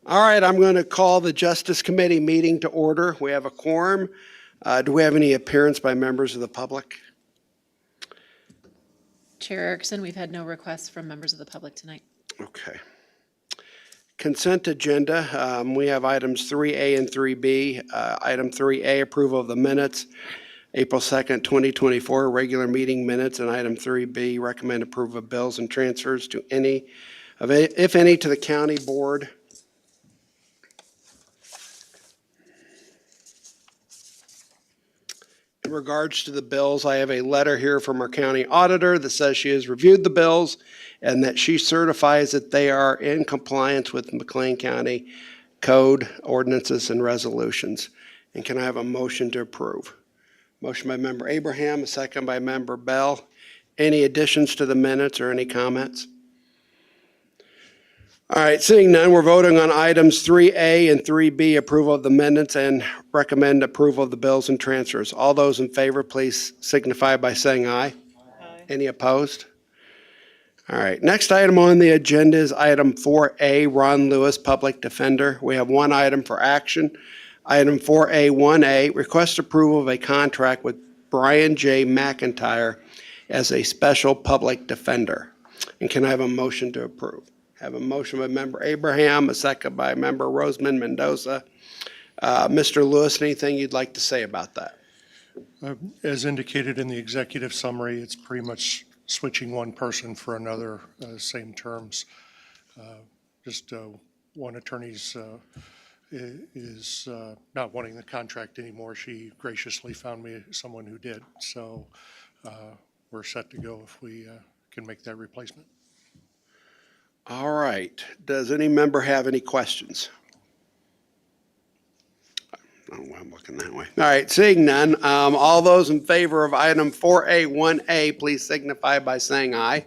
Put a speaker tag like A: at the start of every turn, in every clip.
A: All right, I'm going to call the Justice Committee meeting to order. We have a quorum. Do we have any appearance by members of the public?
B: Chair Erickson, we've had no requests from members of the public tonight.
A: Okay. Consent agenda, we have items 3A and 3B. Item 3A, approval of the minutes, April 2nd, 2024, regular meeting minutes, and item 3B, recommend approval of bills and transfers to any, if any, to the county board. In regards to the bills, I have a letter here from our county auditor that says she has reviewed the bills and that she certifies that they are in compliance with McLean County code, ordinances, and resolutions. And can I have a motion to approve? Motion by member Abraham, a second by member Bell. Any additions to the minutes or any comments? All right, seeing none, we're voting on items 3A and 3B, approval of the minutes and recommend approval of the bills and transfers. All those in favor, please signify by saying aye. Aye. Any opposed? All right, next item on the agenda is item 4A, Ron Lewis, Public Defender. We have one item for action. Item 4A1A, request approval of a contract with Brian J. McIntyre as a special public defender. And can I have a motion to approve? Have a motion by member Abraham, a second by member Roseman Mendoza. Mr. Lewis, anything you'd like to say about that?
C: As indicated in the executive summary, it's pretty much switching one person for another, same terms. Just one attorney is not wanting the contract anymore. She graciously found me someone who did. So we're set to go if we can make that replacement.
A: All right. Does any member have any questions? Oh, I'm looking that way. All right, seeing none, all those in favor of item 4A1A, please signify by saying aye. Aye.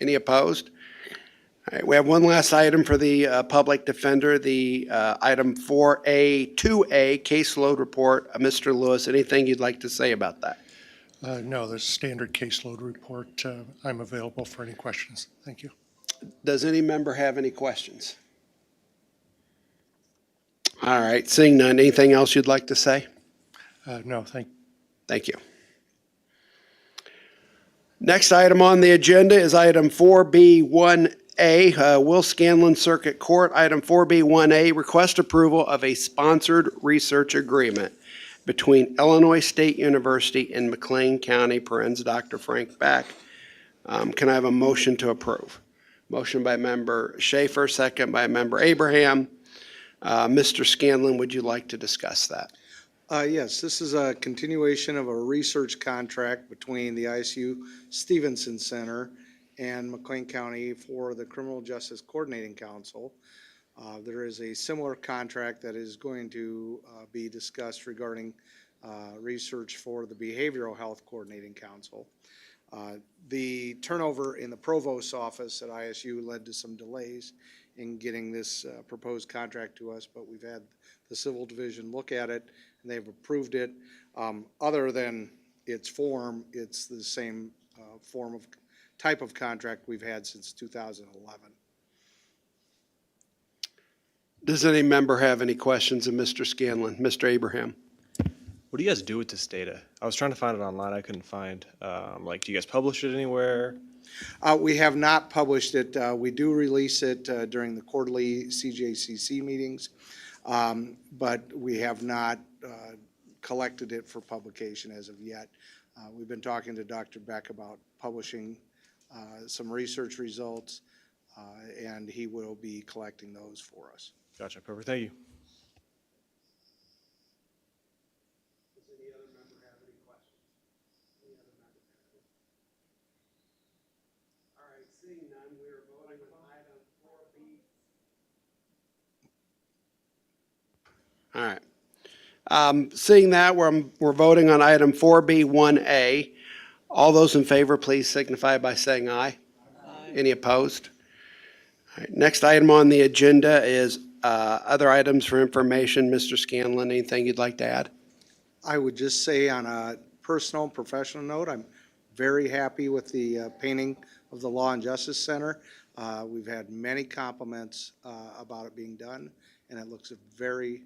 A: Any opposed? All right, we have one last item for the public defender, the item 4A2A, caseload report. Mr. Lewis, anything you'd like to say about that?
C: No, the standard caseload report. I'm available for any questions. Thank you.
A: Does any member have any questions? All right, seeing none, anything else you'd like to say?
C: No,
A: Thank you. Next item on the agenda is item 4B1A, Will Scanlon Circuit Court. Item 4B1A, request approval of a sponsored research agreement between Illinois State University and McLean County, Dr. Frank Beck. Can I have a motion to approve? Motion by member Schaefer, second by member Abraham. Mr. Scanlon, would you like to discuss that?
D: Yes, this is a continuation of a research contract between the ISU Stevenson Center and McLean County for the Criminal Justice Coordinating Council. There is a similar contract that is going to be discussed regarding research for the Behavioral Health Coordinating Council. The turnover in the provost's office at ISU led to some delays in getting this proposed contract to us, but we've had the civil division look at it and they've approved it. Other than its form, it's the same form of type of contract we've had since 2011.
A: Does any member have any questions of Mr. Scanlon? Mr. Abraham?
E: What do you guys do with this data? I was trying to find it online. I couldn't find. Do you guys publish it anywhere?
D: We have not published it. We do release it during the quarterly CJCC meetings, but we have not collected it for publication as of yet. We've been talking to Dr. Beck about publishing some research results, and he will be collecting those for us.
E: Gotcha. Perfect. Thank you.
A: Seeing none, we are voting on item 4B. All right. Seeing that, we're voting on item 4B1A. All those in favor, please signify by saying aye. Aye. Any opposed? All right. Next item on the agenda is other items for information. Mr. Scanlon, anything you'd like to add?
D: I would just say on a personal and professional note, I'm very happy with the painting of the Law and Justice Center. We've had many compliments about it being done, and it looks very,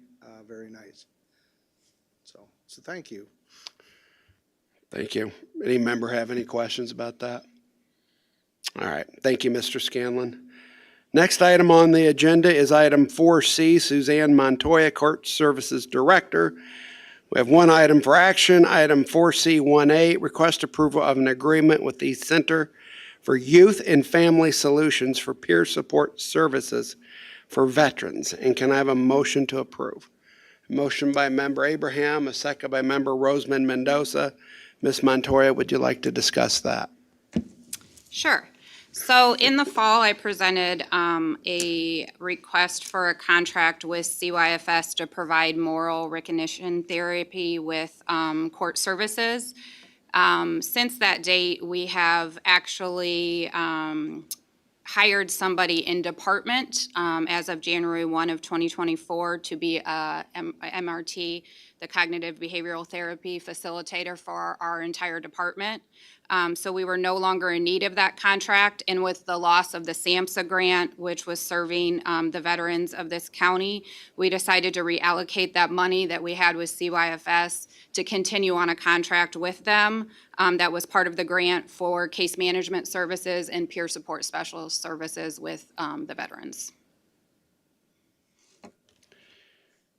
D: very nice. So thank you.
A: Thank you. Any member have any questions about that? All right. Thank you, Mr. Scanlon. Next item on the agenda is item 4C, Suzanne Montoya, Court Services Director. We have one item for action, item 4C18, request approval of an agreement with the Center for Youth and Family Solutions for Peer Support Services for Veterans. And can I have a motion to approve? Motion by Member Abraham, a second by Member Roseman Mendoza. Ms. Montoya, would you like to discuss that?
F: Sure. So in the fall, I presented a request for a contract with CYFS to provide moral recognition therapy with court services. Since that date, we have actually hired somebody in department as of January 1 of 2024 to be a MRT, the Cognitive Behavioral Therapy Facilitator for our entire department. So we were no longer in need of that contract, and with the loss of the SAMHSA grant, which was serving the veterans of this county, we decided to reallocate that money that we had with CYFS to continue on a contract with them that was part of the grant for case management services and peer support specialist services with the veterans.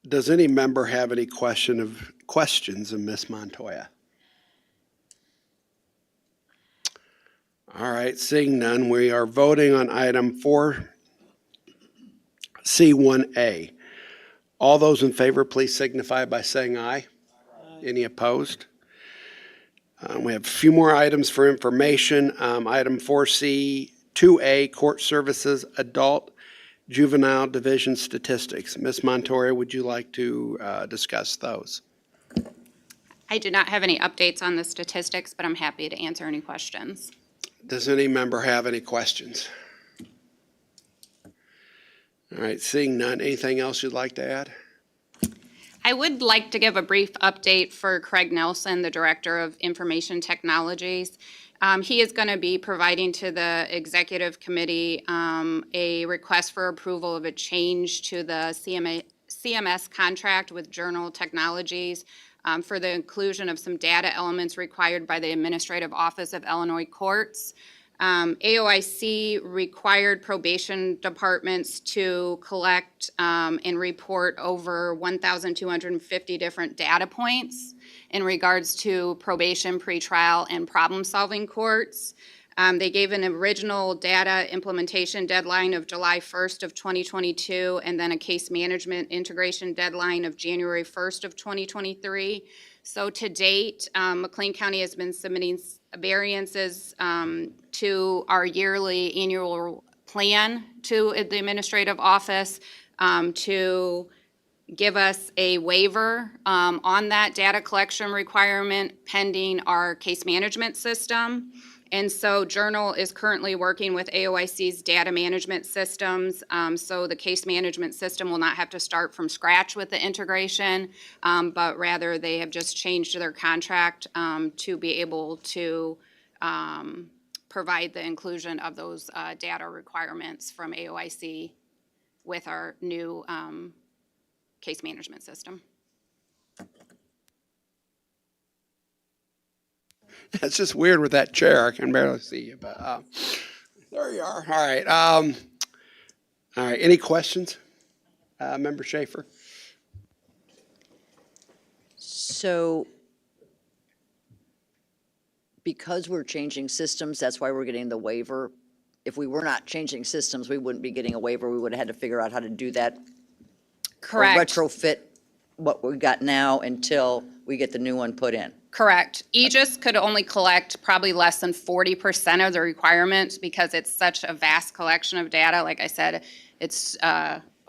A: Does any member have any questions of Ms. Montoya? All right, seeing none, we are voting on item 4C1A. All those in favor, please signify by saying aye. Any opposed? We have a few more items for information. Item 4C2A, Court Services Adult Juvenile Division Statistics. Ms. Montoya, would you like to discuss those?
F: I do not have any updates on the statistics, but I'm happy to answer any questions.
A: Does any member have any questions? All right, seeing none, anything else you'd like to add?
F: I would like to give a brief update for Craig Nelson, the Director of Information Technologies. He is going to be providing to the Executive Committee a request for approval of a change to the CMS contract with Journal Technologies for the inclusion of some data elements required by the Administrative Office of Illinois Courts. AOIC required probation departments to collect and report over 1,250 different data points in regards to probation, pretrial, and problem-solving courts. They gave an original data implementation deadline of July 1st of 2022, and then a case management integration deadline of January 1st of 2023. So to date, McLean County has been submitting variances to our yearly annual plan to the administrative office to give us a waiver on that data collection requirement pending our case management system. And so Journal is currently working with AOIC's data management systems, so the case management system will not have to start from scratch with the integration, but rather they have just changed their contract to be able to provide the inclusion of those data requirements from AOIC with our new case management system.
A: It's just weird with that chair. I can barely see you, but there you are. All right. All right. Any questions? Member Schaefer?
G: So because we're changing systems, that's why we're getting the waiver. If we were not changing systems, we wouldn't be getting a waiver. We would have had to figure out how to do that.
F: Correct.
G: Or retrofit what we got now until we get the new one put in.
F: Correct. Aegis could only collect probably less than 40% of the requirements because it's such a vast collection of data. Like I said, it's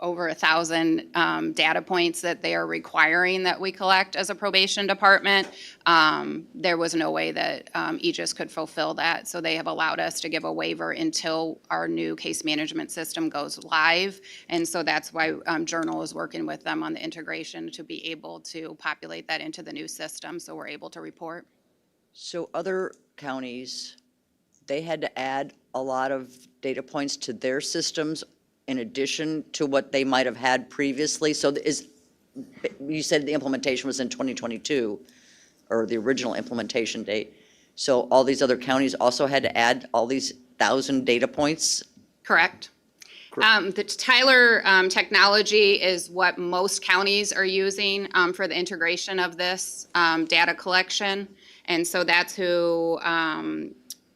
F: over 1,000 data points that they are requiring that we collect as a probation department. There was no way that Aegis could fulfill that, so they have allowed us to give a waiver until our new case management system goes live. And so that's why Journal is working with them on the integration to be able to populate that into the new system so we're able to report.
G: So other counties, they had to add a lot of data points to their systems in addition to what they might have had previously? So you said the implementation was in 2022, or the original implementation date. So all these other counties also had to add all these 1,000 data points?
F: Correct. The Tyler technology is what most counties are using for the integration of this data collection. And so that's who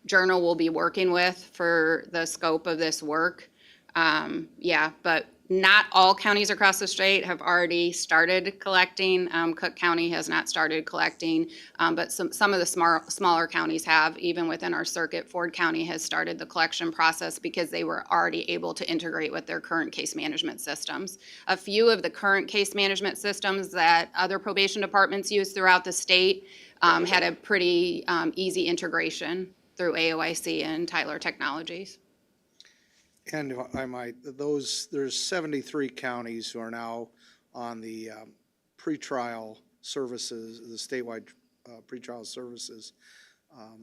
F: Journal will be working with for the scope of this work. Yeah, but not all counties across the state have already started collecting. Cook County has not started collecting, but some of the smaller counties have. Even within our circuit, Ford County has started the collection process because they were already able to integrate with their current case management systems. A few of the current case management systems that other probation departments use throughout the state had a pretty easy integration through AOIC and Tyler Technologies.
D: And if I might, there's 73 counties who are now on the pretrial services, the statewide pretrial services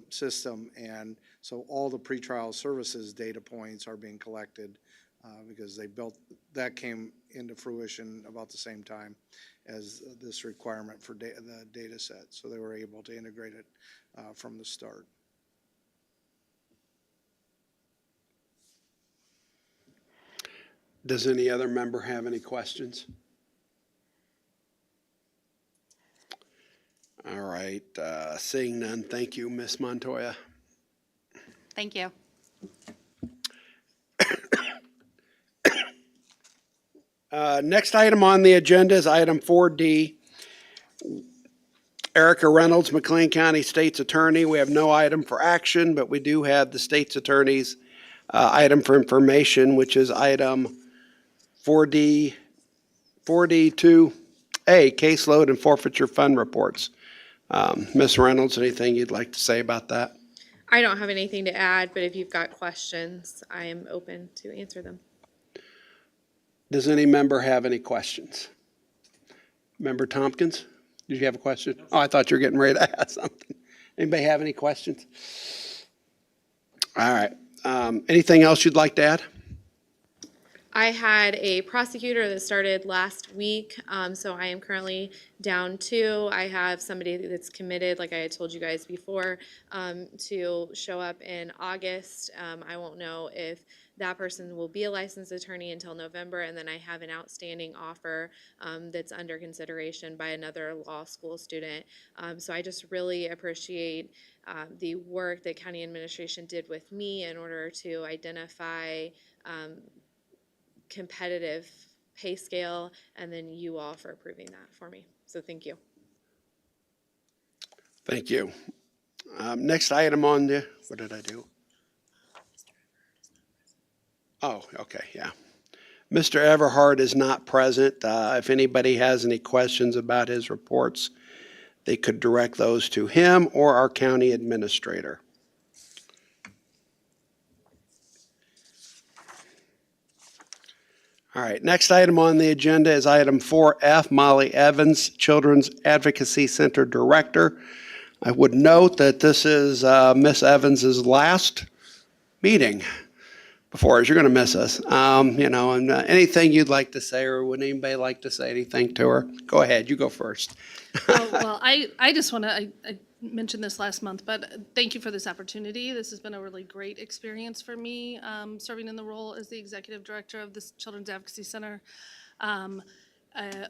D: system. And so all the pretrial services data points are being collected because that came into fruition about the same time as this requirement for the data set. So they were able to integrate it from the start.
A: Does any other member have any questions? All right, seeing none, thank you, Ms. Montoya.
F: Thank you.
A: Next item on the agenda is item 4D. Erica Reynolds, McLean County State's Attorney. We have no item for action, but we do have the State's Attorney's item for information, which is item 4D2A, caseload and forfeiture fund reports. Ms. Reynolds, anything you'd like to say about that?
H: I don't have anything to add, but if you've got questions, I am open to answer them.
A: Does any member have any questions? Member Tompkins, did you have a question? Oh, I thought you were getting ready to ask something. Anybody have any questions? All right. Anything else you'd like to add?
H: I had a prosecutor that started last week, so I am currently down 2. I have somebody that's committed, like I had told you guys before, to show up in August. I won't know if that person will be a licensed attorney until November, and then I have an outstanding offer that's under consideration by another law school student. So I just really appreciate the work that county administration did with me in order to identify competitive pay scale, and then you all for approving that for me. So thank you.
A: Thank you. Next item on the, what did I do? Oh, okay, yeah. Mr. Everhart is not present. If anybody has any questions about his reports, they could direct those to him or our county administrator. All right, next item on the agenda is item 4F, Molly Evans, Children's Advocacy Center Director. I would note that this is Miss Evans's last meeting before us. You're going to miss us. And anything you'd like to say, or would anybody like to say anything to her? Go ahead, you go first.
I: Well, I just want to, I mentioned this last month, but thank you for this opportunity. This has been a really great experience for me, serving in the role as the executive director of this Children's Advocacy Center.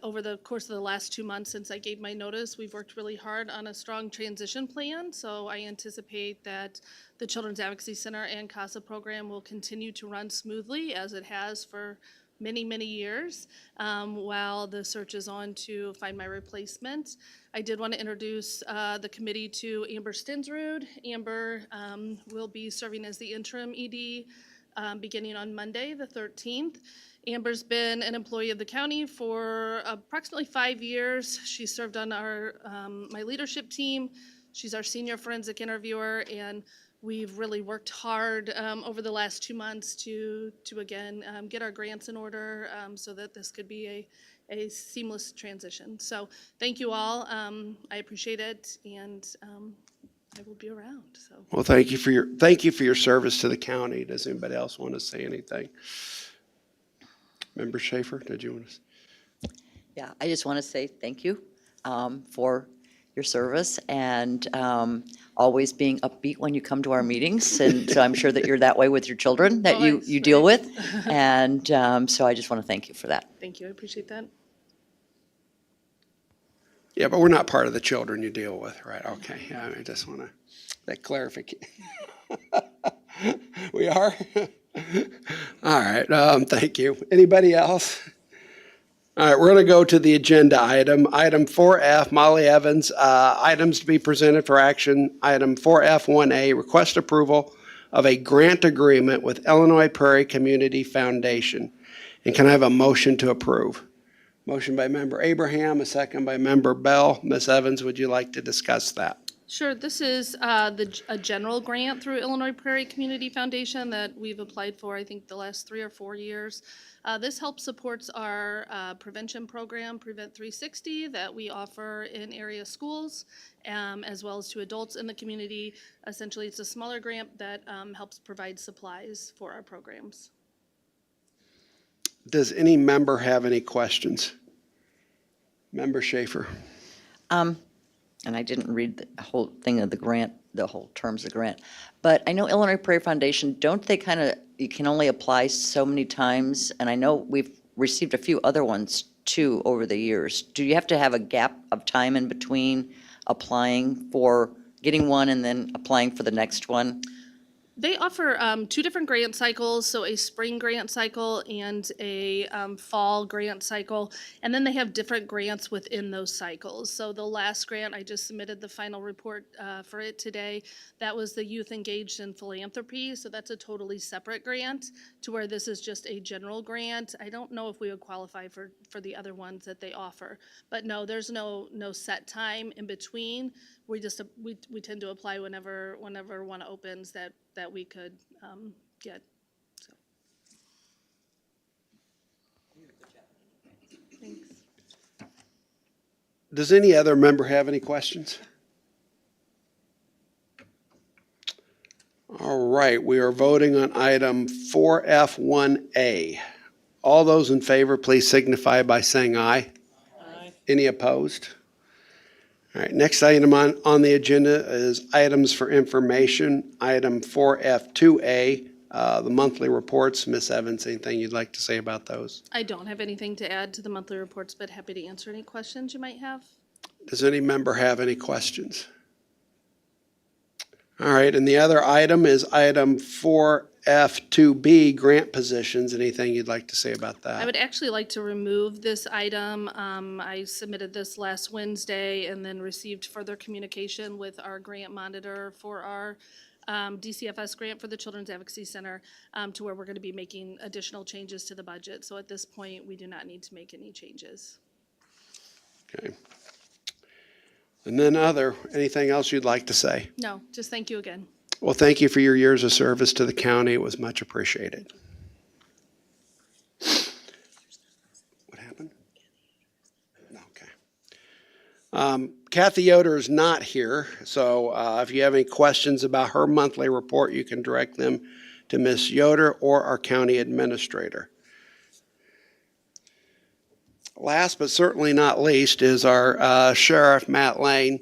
I: Over the course of the last 2 months since I gave my notice, we've worked really hard on a strong transition plan. So I anticipate that the Children's Advocacy Center and CASA program will continue to run smoothly as it has for many, many years, while the search is on to find my replacement. I did want to introduce the committee to Amber Stinsrud. Amber will be serving as the interim ED beginning on Monday, the 13th. Amber's been an employee of the county for approximately 5 years. She served on our my leadership team. She's our senior forensic interviewer, and we've really worked hard over the last 2 months to again get our grants in order so that this could be a seamless transition. So thank you all. I appreciate it, and I will be around, so.
A: Well, thank you for your service to the county. Does anybody else want to say anything? Member Schaefer, did you want to?
G: Yeah, I just want to say thank you for your service and always being upbeat when you come to our meetings. And so I'm sure that you're that way with your children that you
I: Always,
G: deal
I: right.
G: with. And so I just want to thank you for that.
I: Thank you, I appreciate that.
A: Yeah, but we're not part of the children you deal with, right? Okay, yeah, I just want to, that clarification. We are? All right, thank you. Anybody else? All right, we're going to go to the agenda item. Item 4F, Molly Evans, items to be presented for action. Item 4F1A, request approval of a grant agreement with Illinois Prairie Community Foundation. And can I have a motion to approve? Motion by member Abraham, a second by member Bell. Ms. Evans, would you like to discuss that?
I: Sure, this is a general grant through Illinois Prairie Community Foundation that we've applied for, I think, the last 3 or 4 years. This helps supports our prevention program, Prevent 360, that we offer in area schools, as well as to adults in the community. Essentially, it's a smaller grant that helps provide supplies for our programs.
A: Does any member have any questions? Member Schaefer?
G: And I didn't read the whole thing of the grant, the whole terms of the grant. But I know Illinois Prairie Foundation, don't they kind of, you can only apply so many times? And I know we've received a few other ones too over the years. Do you have to have a gap of time in between applying for, getting one and then applying for the next one?
I: They offer 2 different grant cycles, so a spring grant cycle and a fall grant cycle. And then they have different grants within those cycles. So the last grant, I just submitted the final report for it today. That was the Youth Engaged in Philanthropy. So that's a totally separate grant to where this is just a general grant. I don't know if we would qualify for the other ones that they offer. But no, there's no set time in between. We just, we tend to apply whenever one opens that we could get, so. Thanks.
A: Does any other member have any questions? All right, we are voting on item 4F1A. All those in favor, please signify by saying aye. Aye. Any opposed? All right, next item on the agenda is items for information. Item 4F2A, the monthly reports. Ms. Evans, anything you'd like to say about those?
I: I don't have anything to add to the monthly reports, but happy to answer any questions you might have.
A: Does any member have any questions? All right, and the other item is item 4F2B, grant positions. Anything you'd like to say about that?
I: I would actually like to remove this item. I submitted this last Wednesday and then received further communication with our grant monitor for our DCFS grant for the Children's Advocacy Center to where we're going to be making additional changes to the budget. So at this point, we do not need to make any changes.
A: Okay. And then anything else you'd like to say?
I: No, just thank you again.
A: Well, thank you for your years of service to the county. It was much appreciated. What happened? No, okay. Kathy Yoder is not here, so if you have any questions about her monthly report, you can direct them to Ms. Yoder or our county administrator. Last but certainly not least is our Sheriff Matt Lane.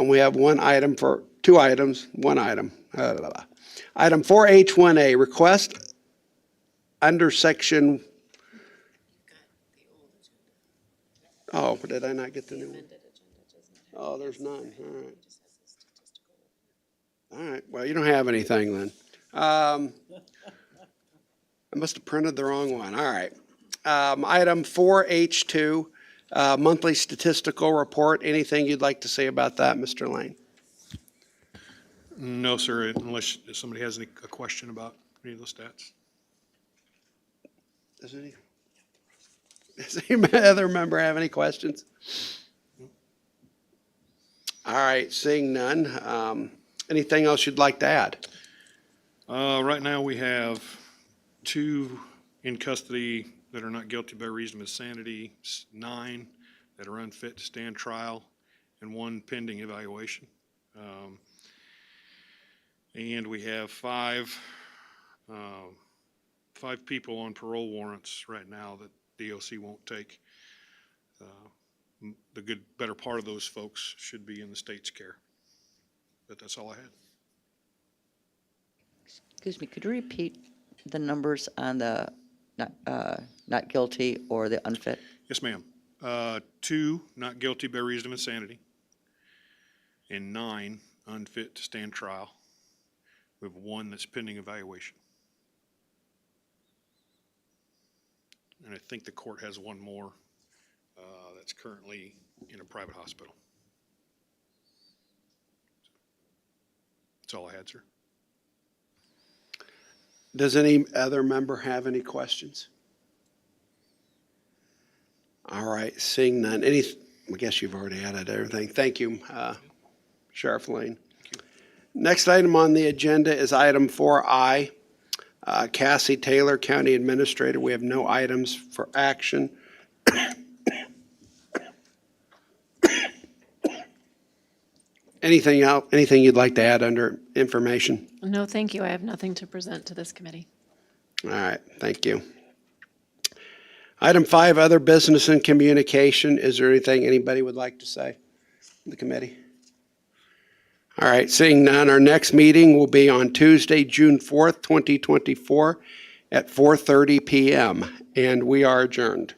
A: We have one item. Item 4H1A, request under section. Oh, did I not get the new one? Oh, there's none. All right. All right. Well, you don't have anything then. I must have printed the wrong one. All right. Item 4H2, monthly statistical report. Anything you'd like to say about that, Mr. Lane?
J: No, sir, unless somebody has a question about any of those stats.
A: Does any other member have any questions? All right, seeing none. Anything else you'd like to add?
J: Right now, we have 2 in custody that are not guilty by reason of insanity, 9 that are unfit to stand trial, and 1 pending evaluation. And we have five people on parole warrants right now that DOC won't take. The better part of those folks should be in the state's care. But that's all I had.
G: Excuse me, could you repeat the numbers on the not guilty or the unfit?
J: Yes, ma'am. 2 not guilty by reason of insanity, and 9 unfit to stand trial. We have 1 that's pending evaluation. And I think the court has 1 more that's currently in a private hospital. That's all I had, sir.
A: Does any other member have any questions? All right, seeing none. I guess you've already added everything. Thank you, Sheriff Lane. Next item on the agenda is item 4I. Cassie Taylor, County Administrator. We have no items for action. Anything else? Anything you'd like to add under information?
B: No, thank you. I have nothing to present to this committee.
A: All right, thank you. Item 5, other business and communication. Is there anything anybody would like to say in the committee? All right, seeing none, our next meeting will be on Tuesday, June 4th, 2024 at 4:30 p.m., and we are adjourned.